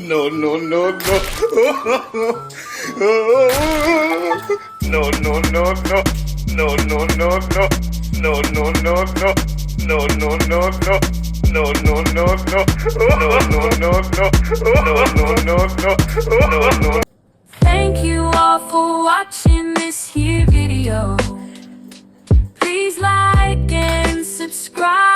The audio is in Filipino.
No, no, no, no. No, no, no, no. No, no, no, no. No, no, no, no. No, no, no, no. No, no, no, no. No, no, no, no. No, no, no, no. No, no. Thank you all for watching this here video. Please like and subscribe.